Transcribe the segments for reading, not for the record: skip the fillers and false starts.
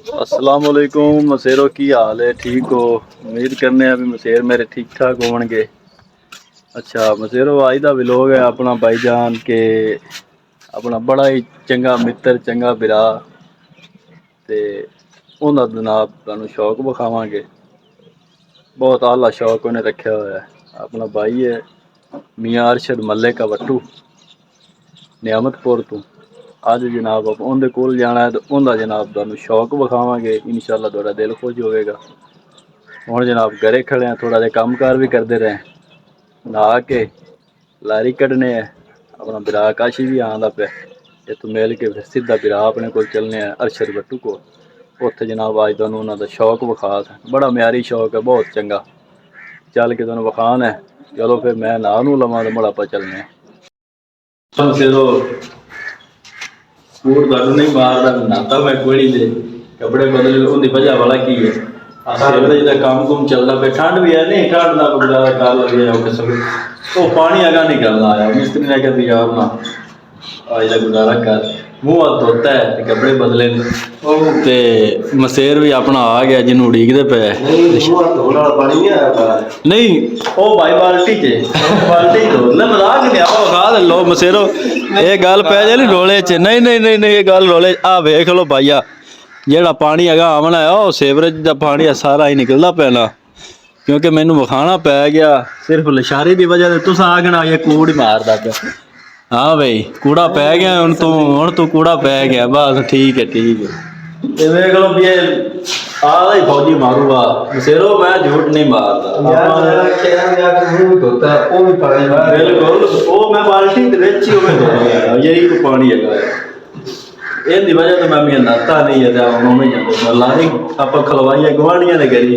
अस्सलाम वालेकुम मसेरो की हाल है? ठीक हो? उम्मीद करने हैं भी मसेर मेरे ठीक ठाक होंगे। अच्छा मसेरो अज का विलोग है अपना भाईजान के अपना बड़ा ही चंगा मित्र चंगा बिरा ते उन्दा जनाब तुहानू शौक विखावांगे। बहुत आला शौक उन्हें रखा हुआ है। अपना भाई है मियां अरशद मल्ले का वट्टू नियामतपुर तो अज जनाब उनके कोल जाना है तो उनका जनाब तुहानू शौक विखावांगे। इंशाअल्लाह थोड़ा दिल खुश होएगा। हुण जनाब घरे खड़े हैं, थोड़ा जिहा काम कार भी करते रहे, नहा के लारी कड्ढने है। अपना बिरा काशी भी आंदा पे इत्थों मिल के फिर सीधा बिरा अपने को चलने अरशद वट्टू को। उत्थे जनाब अज तुहानू उन्हां दा शौक विखा बड़ा म्यारी शौक है, बहुत चंगा। चल के तुहानू विखान है। चलो फिर मैं नहा नू लवां ते मुड़ आपां चलने सूट तुहानू नहीं मारदा, नहाता मैं कोई दे कपड़े बदले उनकी वजह वाला की है। सीवरेज का काम कुम चलता पे, ठंड भी है नहीं, ठंड का गुजारा कर लगे तो पानी अगा निकलना आया मिस्त्री ने कहती यार ना आज का गुजारा कर, मुँह हाथ धोता है कपड़े बदले ते मसेर भी अपना आ गया जिन्हों उड़ीकते पे नहीं ओ भाई बाल्टी च बाल्टी धो ले मजाक नहीं आओ खा लो मसेरो ये गल पै जाए नहीं डोले च नहीं नहीं नहीं नहीं ये गल डोले आ वेख लो भाईया जेड़ा पानी अगा आमना है वो सीवरेज का पानी है सारा ही निकलता पैना क्योंकि मैनू विखाना पै गया सिर्फ लिशारी की वजह से तुस आखना ये कूड़ ही मारदा पे। हाँ भाई कूड़ा पै गया हुण तू कूड़ा पै गया बस ठीक है ठीक है। ये देख लो भी ये आधा ही फौजी मारूगा मसेरो मैं झूठ नहीं मारता बिल्कुल वो मैं बाल्टी यही तो पानी है इनकी वजह तो मैं नाता नहीं है लारी आप खलवाइया गुआढ़िया ने करी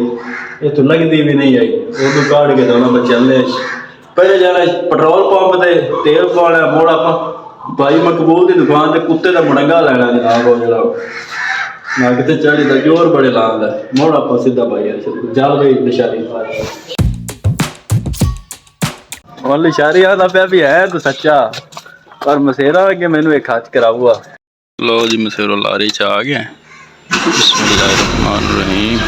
ये तो लगती भी नहीं आई उदू काढ़ के दोनों पर चलने पहले जाना पेट्रोल पंप से तेल पाना मुड़ आप भाई मकबूल की दुकान से कुत्ते का मुड़ंगा लेना जनाब वो जरा ना कितने चढ़ी था जोर बड़े लाल है मुड़ आप सीधा भाई जल गई लिशारी और लिशारी आता पे भी है तो सच्चा पर मसेरा अगे मैनू एक हाथ कराऊगा। लो जी मसेरो लारी च आ गए। बिस्मिल्लाहिर्रहमानिर्रहीम।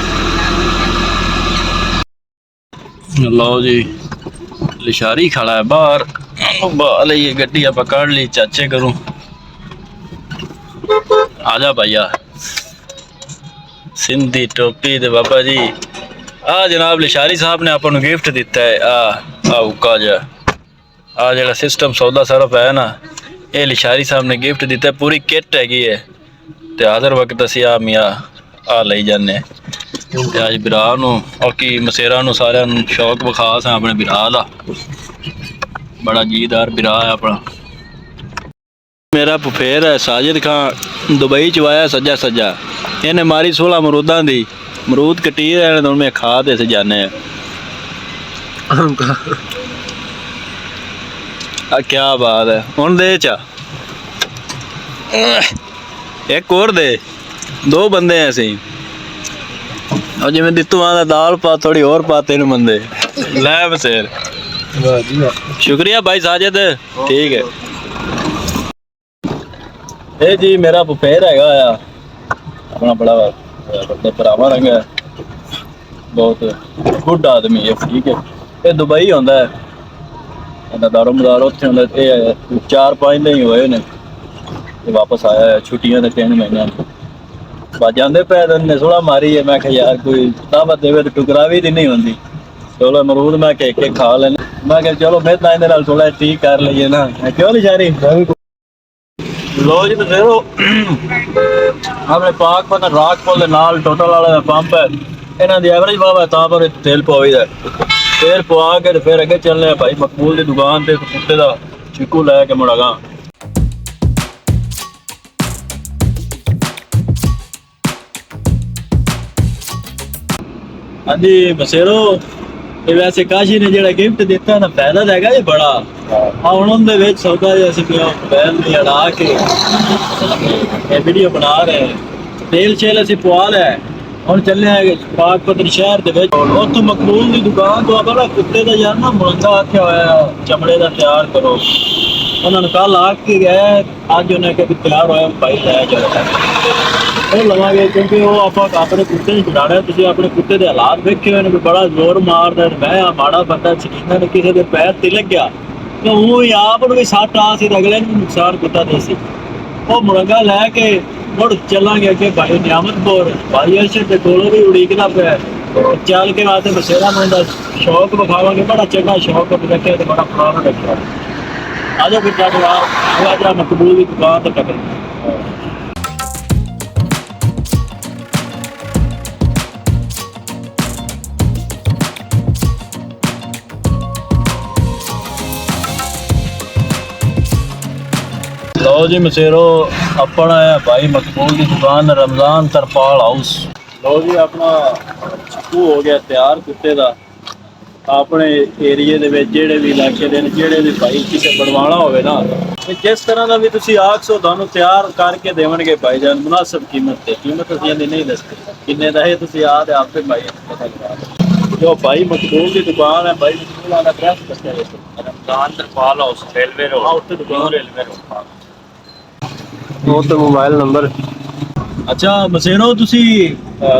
लो जी लिशारी खड़ा है बाहर बाल ये गड्डी आप काट ली चाचे करूं आजा भैया सिंधी टोपी दे बाबा जी आ जनाब लिशारी साहब ने अपन गिफ्ट दिता है आ उका आ जरा सिस्टम सौदा सरफ है ना ये लिशारी साहब ने गिफ्ट दिता है पूरी किट हैगी है ते हाजर वक्त असी आ मियाँ आ लई जाने अज बिरा की मसेरा सारे शौक विखा सा अपने बिरा का बड़ा जीदार बिरा है अपना। मेरा फुफेर है साजिद खान दुबई च आया सज्जा सज्जा इन्हें मारी 16 मरूदा दी मरूद कटी रहे तो मैं खा दे से जाने क्या बात है हुण दे चा एक और दे दो बंदे हैं असी और जिमें दित्तू आंदा दाल पा थोड़ी और पा तीन बंदे लै मसेर शुक्रिया भाई साजिद ठीक है। ये जी मेरा फुफेर हैगा अपना बड़ा बड़े भरावा रंग है बहुत गुड आदमी है ठीक है। ये दुबई आंदा है दारो मदार उत्थे आंदा 4-5 दिन ही होए ने वापस आया है छुट्टियां के 3 महीने जाते पै ने 16 मारी है मैं यार कोई दावत देवे तो टुकरा भी नहीं होंगी चलो मरूद मैं के खा लेना मैं चलो मैं थोड़ा ठीक कर लीए ना क्यों नहीं शारी लो जी तो देखो अपने पाक पता राक पुल नाल टोटल वाला पंप है इन्हों की एवरेज बाबा ता पर तेल पवाईदा तेल पवा के फिर अगे चलने भाई मकबूल की दुकान से कुत्ते का चिक्कू लैके मुड़ागा। हाँ जी मसेरो ये वैसे काशी ने जो गिफ्ट दिता ना फायदा हैगा ये बड़ा हम उनके विच सौदा मोबाइल में अड़ा के वीडियो बना रहे हैं तेल शेल असी पवा लिया हम चले पाकपत्र शहर के उतो मकबूल की दुकान तो अपना कुत्ते का यार ना मुरंगा आख्या होया चमड़े का तैयार करो उन्होंने कल आके गए, अज उन्हें कभी तैयार होया भाई लै जाओ ਉਹ ਲਵਾਂਗੇ ਕਿਉਂਕਿ ਉਹ ਆਪਾਂ ਆਪਣੇ ਕੁੱਤੇ ਨੂੰ ਛਡਾਣਾ। ਤੁਸੀਂ ਆਪਣੇ ਕੁੱਤੇ ਦੇ ਹਾਲਾਤ ਵੇਖੇ ਹੋਏ ਨੇ ਵੀ ਬੜਾ ਜ਼ੋਰ ਮਾਰਦਾ। ਮੈਂ ਆ ਮਾੜਾ ਬੰਦਾ ਸਕੀਨਾ ਨੇ ਕਿਸੇ ਦੇ ਪੈਰ ਤੇ ਲੱਗਿਆ ਤੇ ਉਹ ਹੀ ਆਪ ਨੂੰ ਵੀ ਸੱਟ ਆ ਸੀ ਤੇ ਅਗਲੇ ਨੂੰ ਨੁਕਸਾਨ ਕੁੱਤਾ ਦੇ ਸੀ। ਉਹ ਮੁਰਗਾ ਲੈ ਕੇ ਮੁੜ ਚੱਲਾਂਗੇ ਅੱਗੇ ਭਾਈ ਨਿਆਮਤਪੁਰ। ਭਾਈ ਅਰਸ਼ਦ ਦੇ ਕੋਲੋਂ ਵੀ ਉਡੀਕਦਾ ਪਿਆ। ਚੱਲ ਕੇ ਵਾਸਤੇ ਬਸੇਰਾ ਨੂੰ ਦਾ ਸ਼ੌਕ ਵਿਖਾਵਾਂਗੇ। ਬੜਾ ਚੰਗਾ ਸ਼ੌਕ ਰੱਖਿਆ ਤੇ ਬੜਾ ਪੁਰਾਣਾ ਰੱਖਿਆ। ਆਜੋ ਫਿਰ ਸਾਡੇ ਨਾਲ ਉਹ ਜਿਹੜਾ ਮਕਬੂਲ ਦੀ ਦੁਕਾਨ ਤੇ ਟੱਕਰ। लो जी मसेरो अपना है भाई मकबूल की दुकान रमजान तरपाल हाउस। लो जी अपना चिक्कू हो गया तैयार कुत्ते का। अपने एरिए ਦੇ ਵਿੱਚ ਜਿਹੜੇ ਵੀ ਇਲਾਕੇ ਦੇ ਜਿਹੜੇ ਵੀ ਭਾਈ ਕਿਸੇ ਬਣਵਾਉਣਾ ਹੋਵੇ ਨਾ ਤੇ ਜਿਸ ਤਰ੍ਹਾਂ ਦਾ ਵੀ ਤੁਸੀਂ ਆਖੋ ਤੁਹਾਨੂੰ ਤਿਆਰ ਕਰਕੇ ਦੇਵਣਗੇ ਭਾਈ ਜਾਨ ਮੁਨਾਸਿਬ ਕੀਮਤ ਤੇ। ਕੀਮਤ ਅਸੀਂ ਇਹਦੀ ਨਹੀਂ ਦੱਸਦੇ ਕਿੰਨੇ ਦਾ ਹੈ, ਤੁਸੀਂ ਆ ਤੇ ਆਪੇ ਭਾਈ ਪਤਾ ਲਗਾ। ਜੋ ਭਾਈ ਮਕਬੂਲ ਦੀ ਦੁਕਾਨ ਹੈ ਭਾਈ ਮਕਬੂਲ ਦਾ ਐਡਰੈਸ ਦੱਸਿਆ ਜੀ ਰਮਜ਼ਾਨ ਤਰਪਾਲ ਹਾਊਸ ਰੇਲਵੇ ਰੋਡ। ਉੱਥੇ ਦੁਕਾਨ ਰੇਲਵੇ ਰੋਡ ਉਹ ਤੇ ਮੋਬਾਈਲ ਨੰਬਰ। ਅੱਛਾ ਮਸੇਰੋ ਤੁਸੀਂ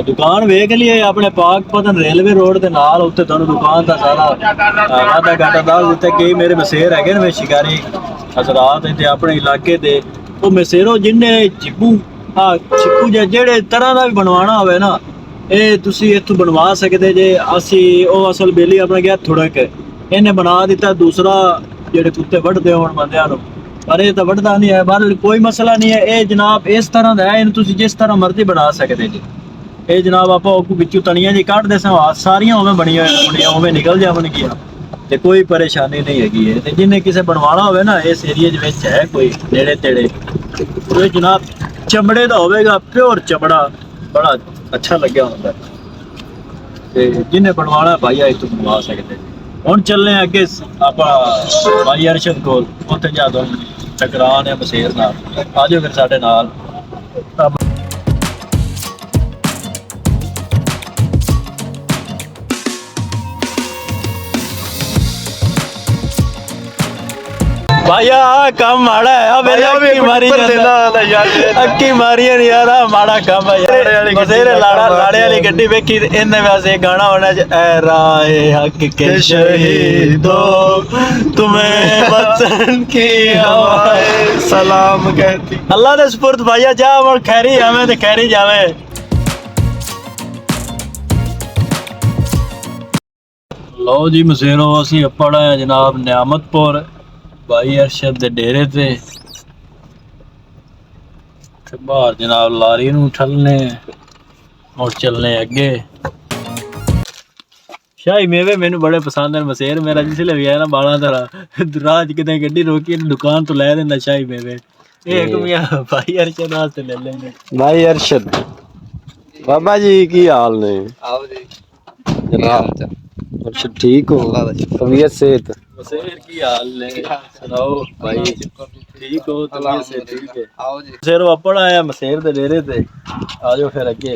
ਦੁਕਾਨ ਵੇਖ ਲਈਏ ਆਪਣੇ ਪਾਕ ਪਤਨ ਰੇਲਵੇ ਰੋਡ ਦੇ ਨਾਲ। ਉੱਤੇ ਤੁਹਾਨੂੰ ਦੁਕਾਨ ਦਾ ਸਾਰਾ ਵਾਧਾ ਘਾਟਾ ਦੱਸ ਦਿੱਤਾ। ਕਈ ਮੇਰੇ ਮਸੇਰ ਹੈਗੇ ਨੇ ਸ਼ਿਕਾਰੀ ਹਜ਼ਰਾਤ ਤੇ ਆਪਣੇ ਇਲਾਕੇ ਦੇ। ਉਹ ਮਸੇਰੋ ਜਿੰਨੇ ਚਿੱਕੂ ਚਿੱਕੂ ਜਿਹੜੇ ਤਰ੍ਹਾਂ ਦਾ ਵੀ ਬਣਵਾਉਣਾ ਹੋਵੇ ਨਾ ਇਹ ਤੁਸੀਂ ਇੱਥੋਂ ਬਣਵਾ ਸਕਦੇ ਜੇ। ਅਸੀਂ ਉਹ ਅਸਲ ਬੇਲੀ ਆਪਣਾ ਗਿਆ ਥੋੜਕ ਇਹਨੇ ਬਣਾ ਦਿੱਤਾ। ਦੂਸਰਾ ਜਿਹੜੇ ਕੁੱਤੇ ਵੱਢਦੇ ਹੋਣ ਬੰਦਿਆਂ ਨੂੰ ਪਰ ਇਹ ਤਾਂ ਵੱਢਦਾ ਨਹੀਂ ਹੈ। ਬਾਹਰ ਕੋਈ ਮਸਲਾ ਨਹੀਂ ਹੈ। ਇਹ ਜਨਾਬ ਇਸ ਤਰ੍ਹਾਂ ਦਾ ਹੈ, ਇਹਨੂੰ ਤੁਸੀਂ ਜਿਸ ਤਰ੍ਹਾਂ ਮਰਜ਼ੀ ਬਣਾ ਸਕਦੇ ਜੀ। ਇਹ ਜਨਾਬ ਆਪਾਂ ਉਹ ਵਿੱਚੋਂ ਤਣੀਆਂ ਜੀ ਕੱਢਦੇ ਸਾਂ ਸਾਰੀਆਂ ਉਵੇਂ ਬਣੀਆਂ ਉਵੇਂ ਨਿਕਲ ਜਾਵਣਗੀਆਂ ਤੇ ਕੋਈ ਪਰੇਸ਼ਾਨੀ ਨਹੀਂ ਹੈਗੀ ਹੈ। ਤੇ ਜਿਹਨੇ ਕਿਸੇ ਬਣਵਾਉਣਾ ਹੋਵੇ ਨਾ ਇਸ ਏਰੀਏ ਦੇ ਵਿੱਚ ਹੈ ਕੋਈ ਨੇੜੇ ਤੇੜੇ ਉਹ ਜਨਾਬ ਚਮੜੇ ਦਾ ਹੋਵੇਗਾ, ਪਿਓਰ ਚਮੜਾ ਬੜਾ ਅੱਛਾ ਲੱਗਿਆ ਹੁੰਦਾ ਤੇ ਜਿਹਨੇ ਬਣਵਾਉਣਾ ਭਾਈ ਇੱਥੋਂ ਬਣਵਾ ਸਕਦੇ। ਹੁਣ ਚੱਲਨੇ ਅੱਗੇ ਆਪਾਂ ਭਾਈ ਅਰਸ਼ਦ ਕੋਲ। ਉੱਥੇ ਜਾ ਦੋ ਟਕਰਾਨ ਹੈ ਬਸੇਰ ਨਾਲ। ਆ ਜਾਓ ਫਿਰ ਸਾਡੇ ਨਾਲ। भाइया काम माड़ा है मेरे अक्की मारी अक्की मारी नहीं यार माड़ा काम है यार। बसेरे लाड़े वाली गड्डी वेखी इन्ने वैसे गाना होना ऐ राहे हक के शहीदों तुम्हें वतन की हवाएं सलाम कहती। अल्लाह दे सुपुर्द भाइया जा और खैरी आवे ते खैरी जावे। लो जी मसेरो असी अपना है जनाब नियामतपुर भाई अरशद दे डेरे ते बाहर जनाब लारी नूं ठलने और चलने अगे। शाही मेवे मैनू बड़े पसंद है। मसेर मेरा जिसले भी आया ना बाला तरह राज किते गड्डी रोकी दुकान तो लै देंदा शाही मेवे। एक मियां भाई अरशद वास्ते ले लेंगे। भाई अरशद बाबा जी की हाल ने? आओ जी जनाब अरशद ठीक हो? तबीयत सेहत मसेर की हाल ने सुनाओ भाई ठीक हो? तबीयत से ठीक है? आओ जी मसेर अपना आया मसेर दे डेरे ते आ जाओ फिर अगे।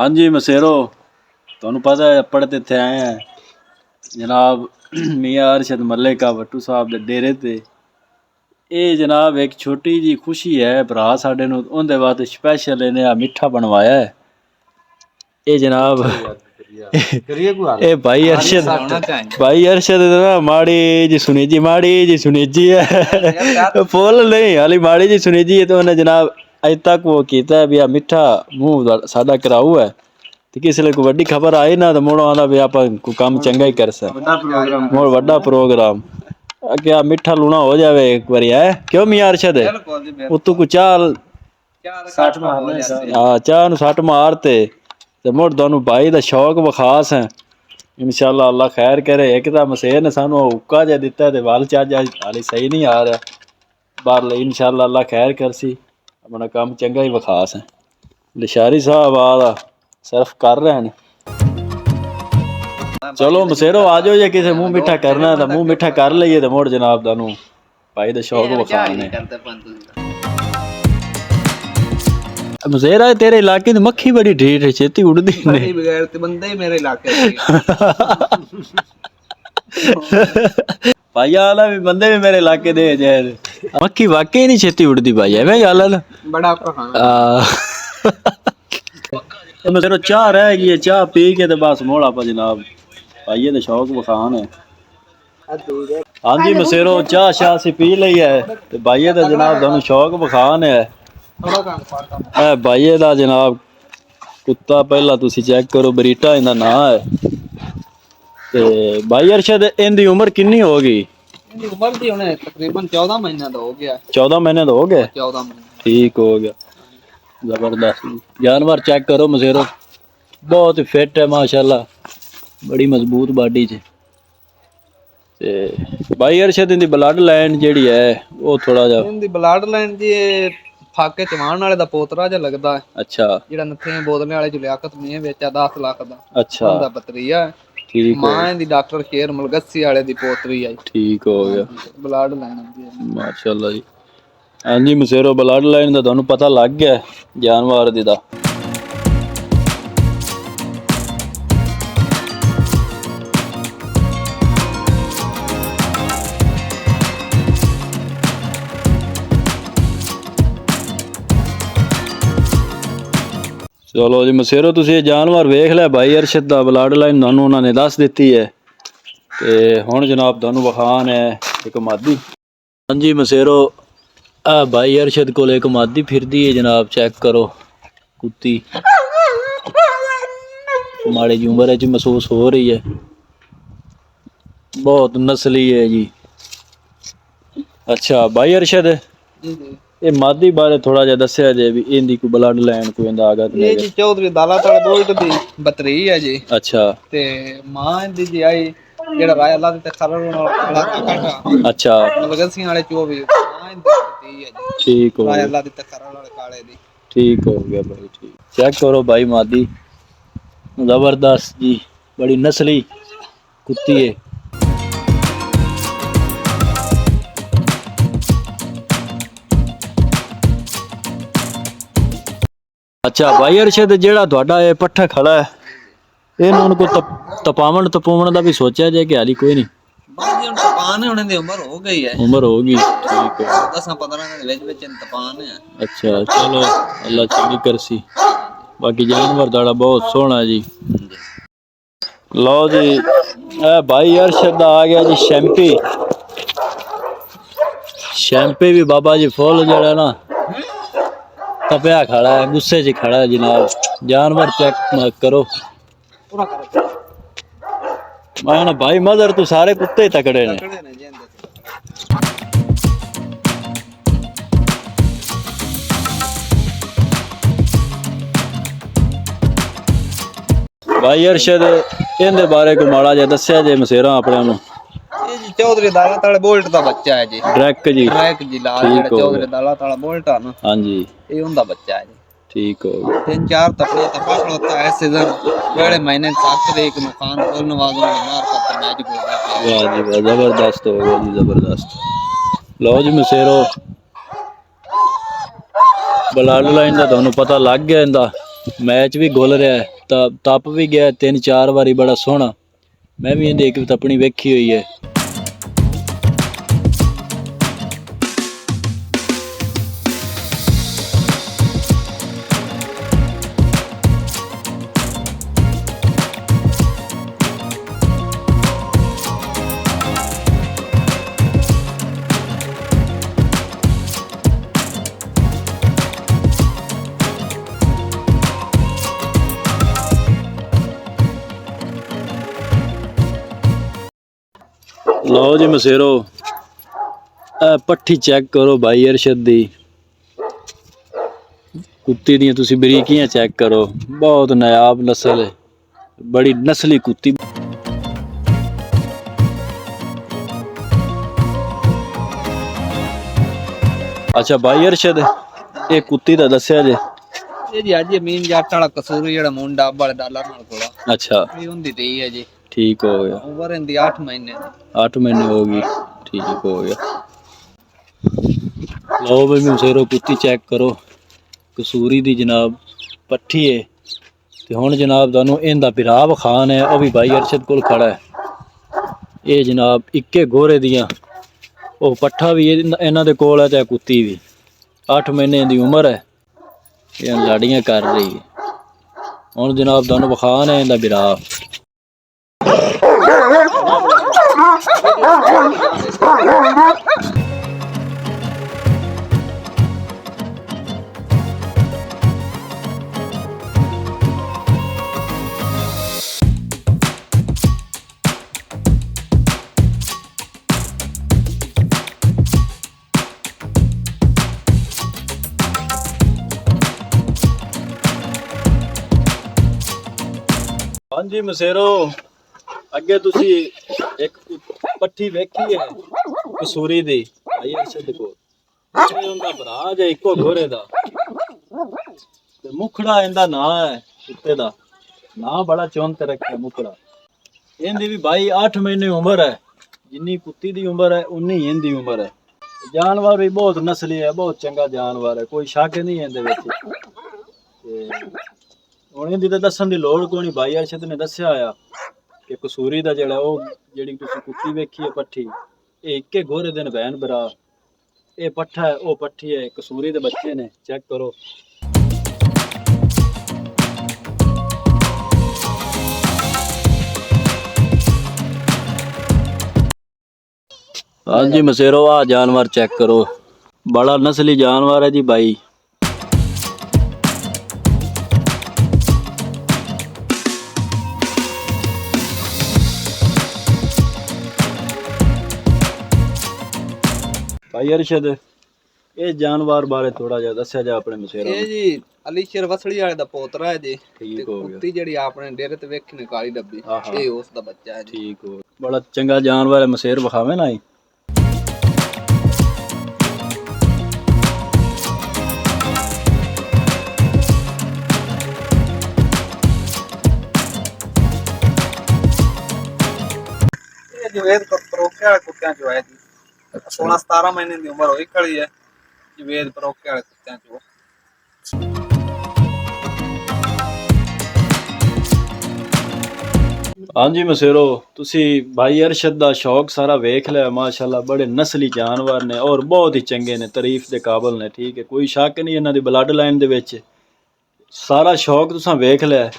हाँ जी मसेरो तुहानू पता है अपने ते इत्थे आए हैं जनाब मियां अरशद मलिक का वट्टू साहब दे डेरे ते। ਇਹ ਜਨਾਬ ਇੱਕ ਛੋਟੀ ਜੀ ਖੁਸ਼ੀ ਹੈ ਭਰਾ ਸਾਡੇ ਨੂੰ ਉਹਦੇ ਵਾਸਤੇ ਸਪੈਸ਼ਲ ਇਹਨੇ ਆ ਮਿੱਠਾ ਬਣਵਾਇਆ ਹੈ। ਇਹ ਜਨਾਬ ਇਹ ਭਾਈ ਅਰਸ਼ਦ ਨਾ ਮਾੜੀ ਜੀ ਸੁਨੀਜੀ ਹੈ ਫੁੱਲ ਨਹੀਂ ਹਾਲੀ ਮਾੜੀ ਜੀ ਸੁਨੀਜੀ ਹੈ। ਤੇ ਉਹਨੇ ਜਨਾਬ ਅਜੇ ਤੱਕ ਉਹ ਕੀਤਾ ਵੀ ਆ ਮਿੱਠਾ ਮੂੰਹ ਸਾਡਾ ਕਰਾਊ ਹੈ ਤੇ ਕਿਸੇ ਲਈ ਕੋਈ ਵੱਡੀ ਖਬਰ ਆਈ ਨਾ ਤਾਂ ਮੁੜ ਆਉਂਦਾ ਵੀ ਆਪਾਂ ਕੋਈ ਕੰਮ ਚੰਗਾ ਹੀ ਕਰ ਸਕਦੇ। ਮੁੜ ਵੱਡਾ ਪ੍ਰੋਗਰਾਮ अगे आ मिठा लूना हो जावे एक बारी है क्यों मियां अरशद उतू को चाह चाह सट मारते मुड़ तुहानू भाई दा शौक बखास है इंशाअल्लाह अल्लाह खैर करे। एक तां मसेर ने सानू हुक्का जा दिता ते वल चज हाली सही नहीं आ रहा बाहर इंशाअल्लाह अल्लाह खैर करसी अपना काम चंगा ही बखास है। लिशारी साहब आ सिर्फ कर रहे हैं। चलो मसेरो आ जाओ जे किसे मुंह मिठा करना है तो मुंह मिठा कर लईए तो मुड़ जनाब तुहानू भाई दा शौक विखाने। ਮਜ਼ੇਰਾ तेरे इलाके ਦੀ ਮੱਖੀ ਬੜੀ ਢੀਠ ਹੈ, ਛੇਤੀ ਉੜਦੀ ਨਹੀਂ ਬਗੈਰ ਤੇ ਬੰਦਾ ਹੀ ਮੇਰੇ ਇਲਾਕੇ ਚ ਭਾਈ ਆਲਾ ਵੀ ਬੰਦੇ ਵੀ ਮੇਰੇ ਇਲਾਕੇ ਦੇ ਜੇ ਮੱਖੀ ਵਾਕਈ ਨਹੀਂ ਛੇਤੀ ਉੜਦੀ ਭਾਈ ਐਵੇਂ ਗੱਲ ਹੈ ਨਾ ਬੜਾ ਔਖਾ ਖਾਣਾ ਮੈਂ ਸਿਰੋਂ ਚਾਹ ਰਹਿ ਗਈ ਹੈ, ਚਾਹ ਪੀ ਕੇ ਤੇ ਬਸ ਮੋੜਾ ਪਾ ਜਨਾਬ ਭਾਈਏ ਦੇ ਸ਼ੌਕ ਵਿਖਾਣ ਹੈ। ਹਾਂਜੀ ਮਸੇਰੋ ਚਾਹ ਸ਼ਾਹ ਸੀ ਪੀ ਲਈ ਹੈ ਤੇ ਭਾਈਏ ਦਾ ਜਨਾਬ ਤੁਹਾਨੂੰ ਸ਼ੌਕ ਵਿਖਾਣ ਹੈ। ਇਹ ਭਾਈਏ ਦਾ ਜਨਾਬ ਕੁੱਤਾ ਪਹਿਲਾਂ ਤੁਸੀਂ ਚੈੱਕ ਕਰੋ, ਬਰੀਟਾ ਇਹਦਾ ਨਾਂ ਹੈ। ਤੇ ਭਾਈ ਅਰਸ਼ਦ ਇਹਦੀ ਉਮਰ ਕਿੰਨੀ ਹੋ ਗਈ? ਇਹਦੀ ਉਮਰ ਦੀ ਹੁਣੇ ਤਕਰੀਬਨ 14 ਮਹੀਨਾ ਦਾ ਹੋ ਗਿਆ। 14 ਮਹੀਨੇ ਦਾ ਹੋ ਗਿਆ? 14 ਮਹੀਨੇ ਠੀਕ ਹੋ ਗਿਆ, जबरदस्त जानवर चेक करो मसेरो, बहुत फिट है माशाल्लाह, बड़ी मजबूत बॉडी च। ते भाई अरशद दी ब्लड लाइन जेड़ी है वो थोड़ा जा इनदी ब्लड लाइन जी फाके चवान वाले दा पोतरा जा लगदा है। अच्छा जेड़ा नथे बोलने वाले जो लियाकत में बेचा 10 लाख दा। अच्छा उनदा बतरिया ठीक मां दी डॉक्टर शेर मलगसी वाले दी पोतरी है। ठीक हो गया, ब्लड लाइन आंदी है माशाल्लाह जी। हाँ जी मसेरो ब्लड लाइन का तुहानू पता लग गया जानवर दी दा। चलो जी मसेरो तुसी ये जानवर वेख लिया भाई अरशद दा ब्लड लाइन तुहानू उन्होंने दस दिती है। ते हुण जनाब तुहानू विखान है एक मादी। हाँ जी मसेरो भाई अरशद को एक मादी फिरदी है जनाब, चेक करो कुत्ती माड़ी जी उम्र च महसूस हो रही है, बहुत नस्ली है जी। अच्छा भाई अरशद ये मादी बारे थोड़ा जा दस्या जे भी इनदी कोई ब्लड लाइन कोई अंदाजा ये जी चौधरी दालाताल बोल्ट दी बतरी है जी। अच्छा ते मां दी जी आई जेड़ा राय अल्लाह दे खरर वाला काटा। अच्छा मलगसियां वाले चो भी मां दी बतरी है जी। ठीक हो राय अल्लाह दे खरर वाले काले दी। ठीक हो गया भाई, ठीक चेक करो भाई मादी जबरदस्त जी, बड़ी नस्ली कुत्ती है। अच्छा भाई अरशद जेड़ा तुहाडा ये पट्ठा खड़ा है इन्हों उनको तपावन तपूवन का भी सोचा जाए कि हाली कोई नहीं? बाजी उन तपान है, उन्हें उम्र हो गई है। उम्र होगी ठीक है 10-15 दिन वेच वेच तपान है। अच्छा चलो अल्लाह चंगी करसी। बाकी जानवर दाड़ा बहुत सोहना जी। लो जी ए भाई अरशद आ गया जी शैम्पी। शैम्पी भी बाबा जी फुल जड़ा ना तपया खड़ा है, गुस्से च खड़ा है जनाब। जानवर चेक करो मैं भाई मदर तू सारे कुत्ते ही तकड़े ने। भाई अरशद इनके बारे को माड़ा जा दस्या जे मसेरा अपने नु। ये जी चौधरी दालाताल बोल्ट दा बच्चा है जी। ड्रैक जी लाल जेड़ा चौधरी दालाताल बोल्ट है ना। हां जी ये उनदा बच्चा है जी। ठीक हो गया। 3-4 तपड़ा तपा खड़ोता है सीजन पहले महीने 7 तारीख में खान और नवाजों ने मार कर मैच को गया। वाह जी वाह जबरदस्त हो गया जी जबरदस्त। लो जी मसेरो ब्लड लाइन का तुहानू पता लग गया, इंदा मैच भी गुल रहा है, तप भी गया 3-4 बारी बड़ा सोहना। मैं भी इंदी एक तपनी वेखी हुई है। लो जी मसेरो पट्ठी चेक करो भाई अरशद दी कुत्ती दी तुसी बरीकियां चेक करो, बहुत नायाब नस्ल है, बड़ी नस्ली कुत्ती। अच्छा भाई अरशद ये कुत्ती दा दस्या जे ये जी आज मीन जट वाला कसूर जेड़ा मुंडा वाले डॉलर नाल कोला। अच्छा ये उनदी दी है जी। ठीक हो गया। उम्र इनदी 8 महीने 8 महीने होगी। ठीक हो गया। लो भाई मसेरो कुत्ती चेक करो, ਕਸੂਰੀ ਦੀ ਜਨਾਬ ਪੱਠੀ ਹੈ ਤੇ ਹੁਣ ਜਨਾਬ ਤੁਹਾਨੂੰ ਇਹਦਾ ਭਰਾ ਵਿਖਾਣ ਹੈ ਉਹ ਵੀ ਭਾਈ ਅਰਸ਼ਦ ਕੋਲ ਖੜਾ ਹੈ। ਇਹ ਜਨਾਬ ਇੱਕੇ ਗੋਰੇ ਦੀਆਂ ਉਹ ਪੱਠਾ ਵੀ ਇਹਨਾਂ ਦੇ ਕੋਲ ਹੈ ਤੇ ਕੁੱਤੀ ਵੀ 8 ਮਹੀਨੇ ਦੀ ਉਮਰ ਹੈ। ਇਹ ਲਾੜੀਆਂ ਕਰ ਰਹੀ ਹੈ। ਹੁਣ ਜਨਾਬ ਤੁਹਾਨੂੰ ਵਿਖਾਣ ਹੈ ਇਹਦਾ ਭਰਾ। ਹਾਂਜੀ ਮਸੇਰੋ ਅੱਗੇ ਤੁਸੀਂ ਇੱਕ ਪੱਠੀ ਵੇਖੀ ਹੈ ਕਸੂਰੀ ਦੀ ਭਾਈ ਅਰਸ਼ਦ ਕੋਲ। ਇਹ ਉਹਦਾ ਭਰਾ ਜੇ ਇੱਕੋ ਘੋੜੇ ਦਾ ਤੇ ਮੁਖੜਾ ਇਹਦਾ ਨਾਂ ਹੈ ਕੁੱਤੇ ਦਾ ਨਾਂ ਬੜਾ ਚੌਂਤ ਰੱਖਿਆ ਮੁਖੜਾ। ਇਹਦੀ ਵੀ ਭਾਈ 8 ਮਹੀਨੇ ਉਮਰ ਹੈ। ਜਿੰਨੀ ਕੁੱਤੀ ਦੀ ਉਮਰ ਹੈ ਉਨੀ ਇਹਦੀ ਉਮਰ ਹੈ। ਜਾਨਵਰ ਵੀ ਬਹੁਤ ਨਸਲੀ ਹੈ ਬਹੁਤ ਚੰਗਾ ਜਾਨਵਰ ਹੈ ਕੋਈ ਸ਼ੱਕ ਨਹੀਂ ਇਹਦੇ ਵਿੱਚ। ਤੇ ਹੁਣ ਇਹਦੀ ਤਾਂ ਦੱਸਣ ਦੀ ਲੋੜ ਕੋਈ ਨਹੀਂ ਭਾਈ ਅਰਸ਼ਦ ਨੇ ਦੱਸਿਆ ਆ ਕਿ ਕਸੂਰੀ ਦਾ ਜਿਹੜਾ ਉਹ ਜਿਹੜੀ ਤੁਸੀਂ ਕੁੱਤੀ ਵੇਖੀ ਹੈ ਪੱਠੀ ਇਹ ਇੱਕੇ ਘੋੜੇ ਦੇ ਨੇ ਭੈਣ ਭਰਾ। ਇਹ ਪੱਠਾ ਹੈ ਉਹ ਪੱਠੀ ਹੈ ਕਸੂਰੀ ਦੇ ਬੱਚੇ ਨੇ ਚੈੱਕ ਕਰੋ। ਹਾਂਜੀ ਮਸੇਰੋ ਆ ਜਾਨਵਰ ਚੈੱਕ ਕਰੋ ਬੜਾ ਨਸਲੀ ਜਾਨਵਰ ਹੈ ਜੀ ਭਾਈ। ਭਾਈ ਅਰਸ਼ਦ ਇਹ ਜਾਨਵਰ ਬਾਰੇ ਥੋੜਾ ਜਿਹਾ ਦੱਸਿਆ ਜਾ ਆਪਣੇ ਮਸੇਰਾ। ਇਹ ਜੀ ਅਲੀਸ਼ਰ ਵਸੜੀ ਵਾਲੇ ਦਾ ਪੋਤਰਾ ਹੈ ਜੀ। ਠੀਕ ਹੋ ਗਿਆ। ਕੁੱਤੀ ਜਿਹੜੀ ਆਪਣੇ ਡੇਰੇ ਤੇ ਵੇਖੀ ਨੇ ਕਾਲੀ ਡੱਬੀ ਇਹ ਉਸ ਦਾ ਬੱਚਾ ਹੈ ਜੀ। ਠੀਕ ਹੋ ਬੜਾ ਚੰਗਾ ਜਾਨਵਰ ਹੈ ਮਸੇਰ ਵਿਖਾਵੇ ਨਾ ਹੀ। ਇਹ ਜਵੇਦ ਪਰੋਕੇ ਵਾਲੇ ਕੁੱਤਿਆਂ ਚੋਂ ਹੈ ਜੀ। 16-17 ਮਹੀਨੇ ਦੀ ਉਮਰ ਹੋਈ ਖੜੀ ਹੈ ਜਵੇਦ ਪਰੋਕੇ ਵਾਲੇ ਕੁੱਤਿਆਂ ਚੋਂ। ਹਾਂਜੀ ਮਸੇਰੋ ਤੁਸੀਂ ਭਾਈ ਅਰਸ਼ਦ ਦਾ ਸ਼ੌਕ ਸਾਰਾ ਵੇਖ ਲਿਆ ਮਾਸ਼ਾਅੱਲਾ ਬੜੇ ਨਸਲੀ ਜਾਨਵਰ ਨੇ ਔਰ ਬਹੁਤ ਹੀ ਚੰਗੇ ਨੇ ਤਾਰੀਫ ਦੇ ਕਾਬਲ ਨੇ। ਠੀਕ ਹੈ ਕੋਈ ਸ਼ੱਕ ਨਹੀਂ ਇਹਨਾਂ ਦੀ ਬਲੱਡ ਲਾਈਨ ਦੇ ਵਿੱਚ ਸਾਰਾ ਸ਼ੌਕ ਤੁਸੀਂ ਵੇਖ ਲਿਆ।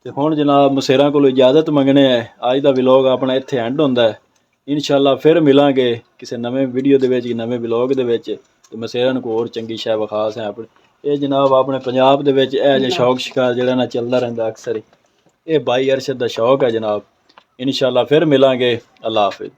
ਤੇ ਹੁਣ ਜਨਾਬ ਮਸੇਰਾਂ ਕੋਲੋਂ ਇਜਾਜ਼ਤ ਮੰਗਣੇ ਹੈ। ਅੱਜ ਦਾ ਵਲੌਗ ਆਪਣਾ ਇੱਥੇ ਐਂਡ ਹੁੰਦਾ ਹੈ। ਇਨਸ਼ਾਅੱਲਾ ਫਿਰ ਮਿਲਾਂਗੇ ਕਿਸੇ ਨਵੇਂ ਵੀਡੀਓ ਦੇ ਵਿੱਚ ਨਵੇਂ ਵਲੌਗ ਦੇ ਵਿੱਚ ਤੇ ਮਸੇਰਾਂ ਨੂੰ ਹੋਰ ਚੰਗੀ ਸ਼ੈ ਵਿਖਾ ਸਾਂ ਆਪਣੇ। ਇਹ ਜਨਾਬ ਆਪਣੇ ਪੰਜਾਬ ਦੇ ਵਿੱਚ ਇਹ ਜਿਹਾ ਸ਼ੌਕ ਸ਼ਿਕਾਰ ਜਿਹੜਾ ਨਾ ਚੱਲਦਾ ਰਹਿੰਦਾ ਅਕਸਰ ਹੀ। ਇਹ ਭਾਈ ਅਰਸ਼ਦ ਦਾ ਸ਼ੌਕ ਹੈ ਜਨਾਬ। ਇਨਸ਼ਾਅੱਲਾ ਫਿਰ ਮਿਲਾਂਗੇ। ਅੱਲਾ ਹਾਫਿਜ਼।